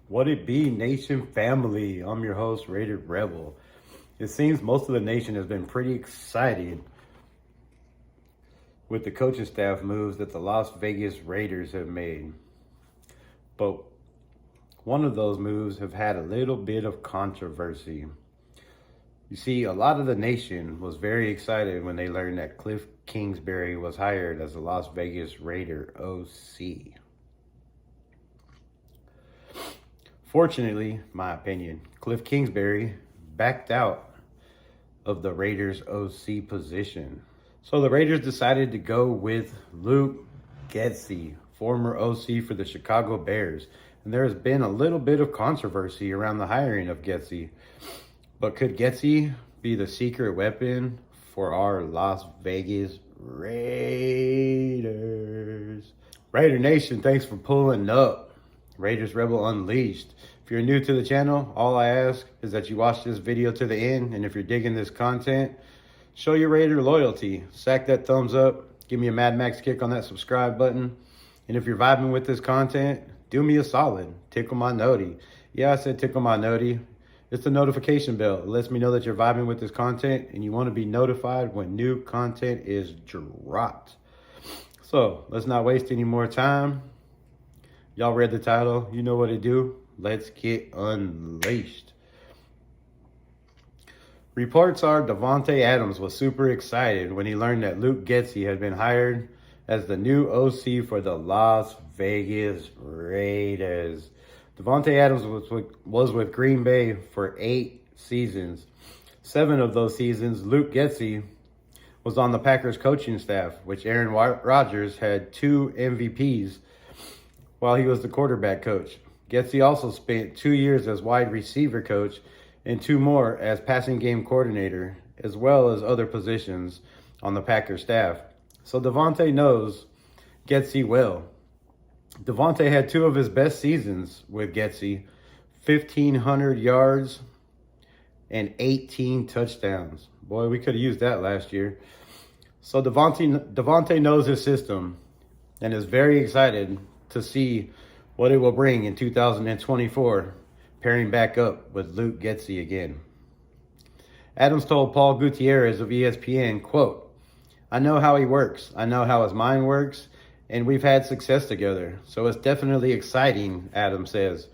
What it be, Nation family? I'm your host, LV-RaidersRebel. It seems most of the nation has been pretty excited with the coaching staff moves that the Las Vegas Raiders have made. But one of those moves have had a little bit of controversy. You see, a lot of the nation was very excited when they learned that Cliff Kingsbury was hired as the Las Vegas Raider OC. Fortunately, my opinion, Cliff Kingsbury backed out of the Raiders OC position. So the Raiders decided to go with Luke Getsy, former OC for the Chicago Bears. And there has been a little bit of controversy around the hiring of Getsy. But could Getsy be the secret weapon for our Las Vegas Raiders? Raider Nation, thanks for pulling up. Raiders Rebel Unleashed. If you're new to the channel, all I ask is that you watch this video to the end, and if you're digging this content, show your Raider loyalty. Sack that thumbs up, give me a Mad Max kick on that subscribe button, and if you're vibing with this content, do me a solid, tickle my noti. Yeah, I said tickle my noti. It's the notification bell. It lets me know that you're vibing with this content and you want to be notified when new content is dropped. So let's not waste any more time. Y'all read the title. You know what to do. Let's get unleashed. Reports are Davante Adams was super excited when he learned that Luke Getsy had been hired as the new OC for the Las Vegas Raiders. Davante Adams was with Green Bay for 8 seasons. 7 of those seasons, Luke Getsy was on the Packers coaching staff, which Aaron Rodgers had 2 MVPs while he was the quarterback coach. Getsy also spent 2 years as wide receiver coach and 2 more as passing game coordinator, as well as other positions on the Packers staff. So Davante knows Getsy well. Davante had 2 of his best seasons with Getsy, 1,500 yards and 18 touchdowns. Boy, we could have used that last year. So Davante knows his system and is very excited to see what it will bring in 2024, pairing back up with Luke Getsy again. Adams told Paul Gutierrez of ESPN, quote, "I know how he works. I know how his mind works, and we've had success together. So it's definitely exciting," Adams says.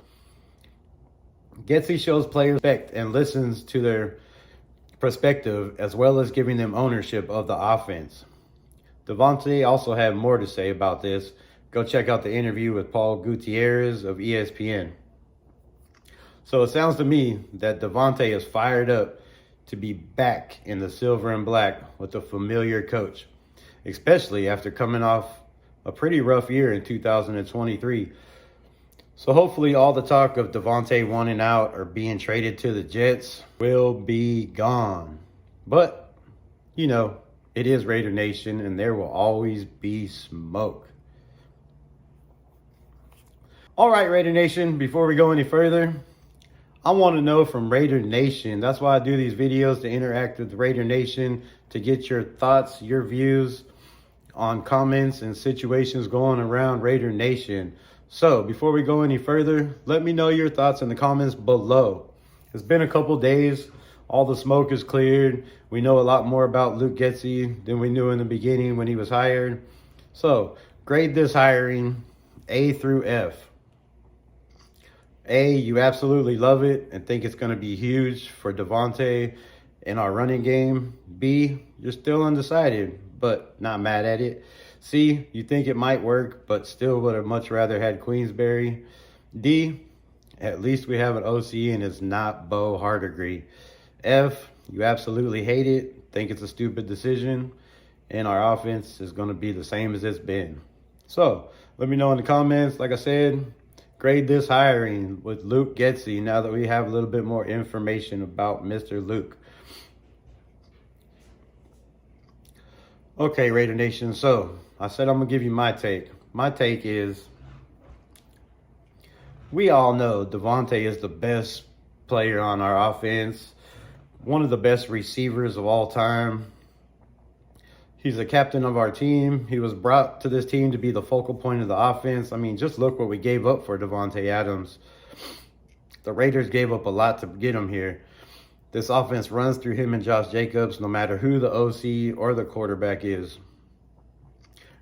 Getsy shows players respect and listens to their perspective, as well as giving them ownership of the offense. Davante also had more to say about this. Go check out the interview with Paul Gutierrez of ESPN. So it sounds to me that Davante is fired up to be back in the silver and black with a familiar coach, especially after coming off a pretty rough year in 2023. So hopefully all the talk of Davante wanting out or being traded to the Jets will be gone. But, you know, it is Raider Nation and there will always be smoke. All right, Raider Nation, before we go any further, I want to know from Raider Nation. That's why I do these videos, to interact with Raider Nation, to get your thoughts, your views on comments and situations going around Raider Nation. So before we go any further, let me know your thoughts in the comments below. It's been a couple days. All the smoke is cleared. We know a lot more about Luke Getsy than we knew in the beginning when he was hired. So grade this hiring A through F. A, you absolutely love it and think it's going to be huge for Davante in our running game. B, you're still undecided, but not mad at it. C, you think it might work, but still would have much rather had Queensberry. D, at least we have an OC and it's not Bo Hardegree. F, you absolutely hate it, think it's a stupid decision, and our offense is going to be the same as it's been. So let me know in the comments. Like I said, grade this hiring with Luke Getsy now that we have a little bit more information about Mr. Luke. Okay, Raider Nation, so I said I'm going to give you my take. My take is, we all know Davante is the best player on our offense, one of the best receivers of all time. He's the captain of our team. He was brought to this team to be the focal point of the offense. I mean, just look what we gave up for Davante Adams. The Raiders gave up a lot to get him here. This offense runs through him and Josh Jacobs, no matter who the OC or the quarterback is.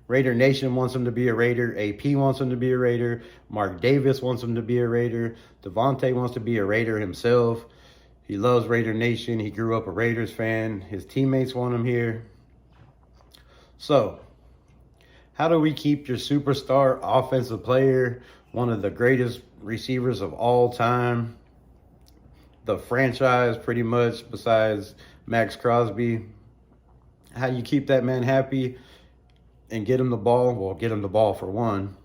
Raider Nation wants him to be a Raider. AP wants him to be a Raider. Mark Davis wants him to be a Raider. Davante wants to be a Raider himself. He loves Raider Nation. He grew up a Raiders fan. His teammates want him here. So, how do we keep your superstar offensive player, one of the greatest receivers of all time, the franchise pretty much besides Max Crosby? How do you keep that man happy and get him the ball? Well, get him the ball for one.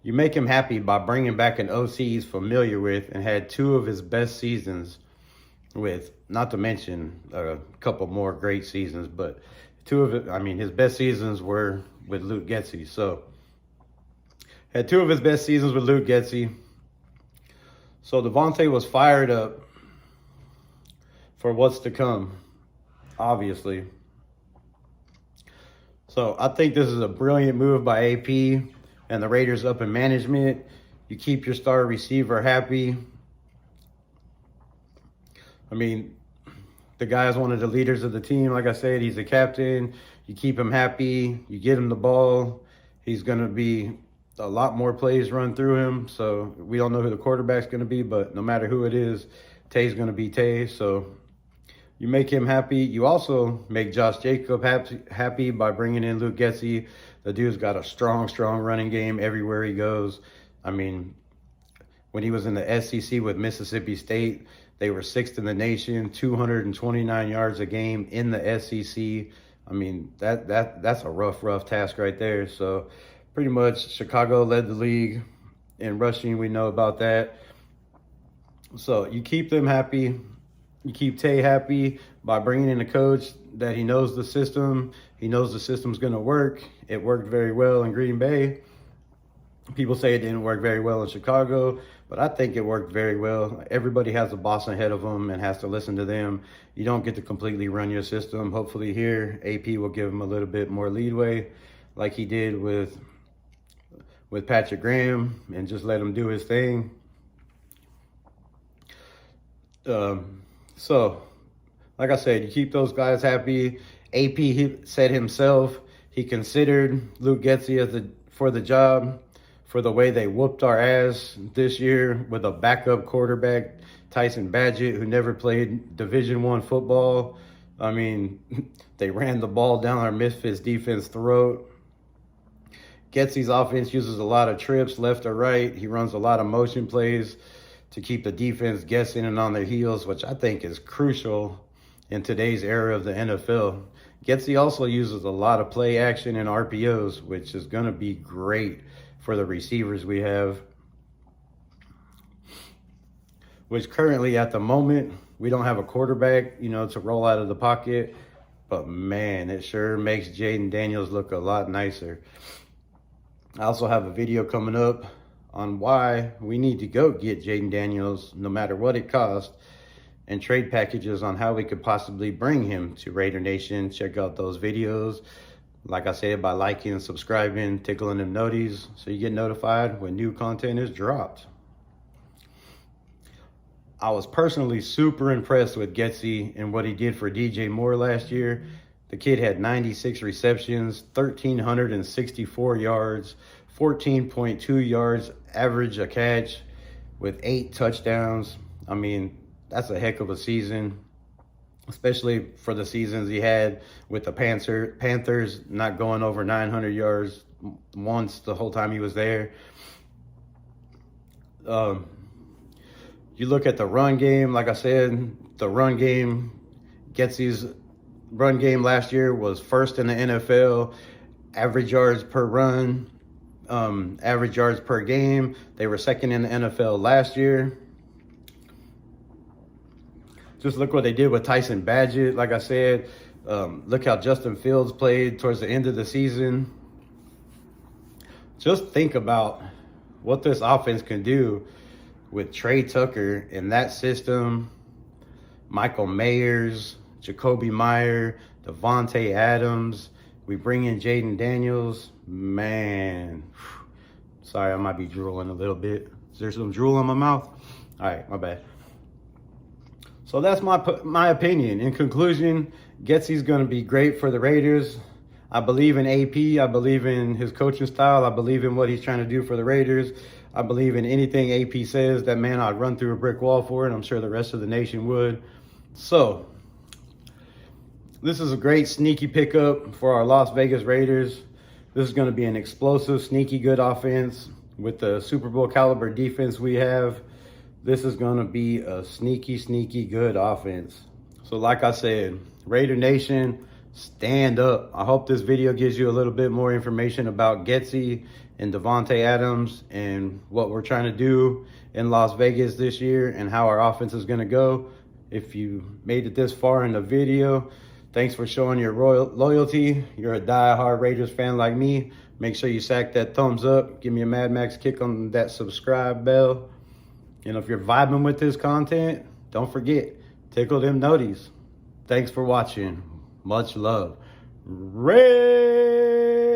You make him happy by bringing back an OC he's familiar with and had two of his best seasons with, not to mention a couple more great seasons, but two of it, I mean, his best seasons were with Luke Getsy. So, had two of his best seasons with Luke Getsy. So, Davante was fired up for what's to come, obviously. So, I think this is a brilliant move by AP and the Raiders up in management. You keep your star receiver happy. I mean, the guy is one of the leaders of the team. Like I said, he's a captain. You keep him happy. You get him the ball. He's going to be a lot more plays run through him. So we don't know who the quarterback's going to be, but no matter who it is, Tay's going to be Tay. So you make him happy. You also make Josh Jacobs happy by bringing in Luke Getsy. The dude's got a strong running game everywhere he goes. I mean, when he was in the SEC with Mississippi State, they were 6th in the nation, 229 yards a game in the SEC. I mean, that's a rough task right there. So pretty much Chicago led the league in rushing. We know about that. So you keep them happy. You keep Tay happy by bringing in a coach that he knows the system. He knows the system's going to work. It worked very well in Green Bay. People say it didn't work very well in Chicago, but I think it worked very well. Everybody has a boss ahead of them and has to listen to them. You don't get to completely run your system. Hopefully here, AP will give him a little bit more leeway like he did with Patrick Graham and just let him do his thing. So, like I said, you keep those guys happy. AP he said himself he considered Luke Getsy for the job for the way they whooped our ass this year with a backup quarterback, Tyson Badgett, who never played Division I football. I mean, they ran the ball down our Misfits defense throat. Getsy's offense uses a lot of trips left or right. He runs a lot of motion plays to keep the defense guessing and on their heels, which I think is crucial in today's era of the NFL. Getsy also uses a lot of play action and RPOs, which is going to be great for the receivers we have. Which currently at the moment, we don't have a quarterback, to roll out of the pocket. But man, it sure makes Jaden Daniels look a lot nicer. I also have a video coming up on why we need to go get Jaden Daniels, no matter what it costs, and trade packages on how we could possibly bring him to Raider Nation. Check out those videos. Like I said, by liking and subscribing, tickling them noties, so you get notified when new content is dropped. I was personally super impressed with Getsy and what he did for DJ Moore last year. The kid had 96 receptions, 1,364 yards, 14.2 yards average a catch with 8 touchdowns. I mean, that's a heck of a season, especially for the seasons he had with the Panthers not going over 900 yards once the whole time he was there. You look at the run game, like I said, the run game, Getsy's run game last year was first in the NFL, average yards per run, average yards per game. They were second in the NFL last year. Just look what they did with Tyson Badgett. Like I said, look how Justin Fields played towards the end of the season. Just think about what this offense can do with Trey Tucker in that system, Michael Mayers, Jacoby Meyer, Davante Adams. We bring in Jaden Daniels. Man, Sorry, I might be drooling a little bit. Is there some drool in my mouth? All right, my bad. So that's my opinion. In conclusion, Getsy's going to be great for the Raiders. I believe in AP. I believe in his coaching style. I believe in what he's trying to do for the Raiders. I believe in anything AP says. That man, I'd run through a brick wall for it. I'm sure the rest of the nation would. So this is a great sneaky pickup for our Las Vegas Raiders. This is going to be an explosive, sneaky good offense with the Super Bowl caliber defense we have. This is going to be a sneaky, sneaky good offense. So like I said, Raider Nation, stand up. I hope this video gives you a little bit more information about Getsy and Davante Adams and what we're trying to do in Las Vegas this year and how our offense is going to go. If you made it this far in the video, thanks for showing your loyalty. You're a die-hard Raiders fan like me. Make sure you sack that thumbs up. Give me a Mad Max kick on that subscribe bell. And if you're vibing with this content, don't forget, tickle them noties. Thanks for watching. Much love. Raiders!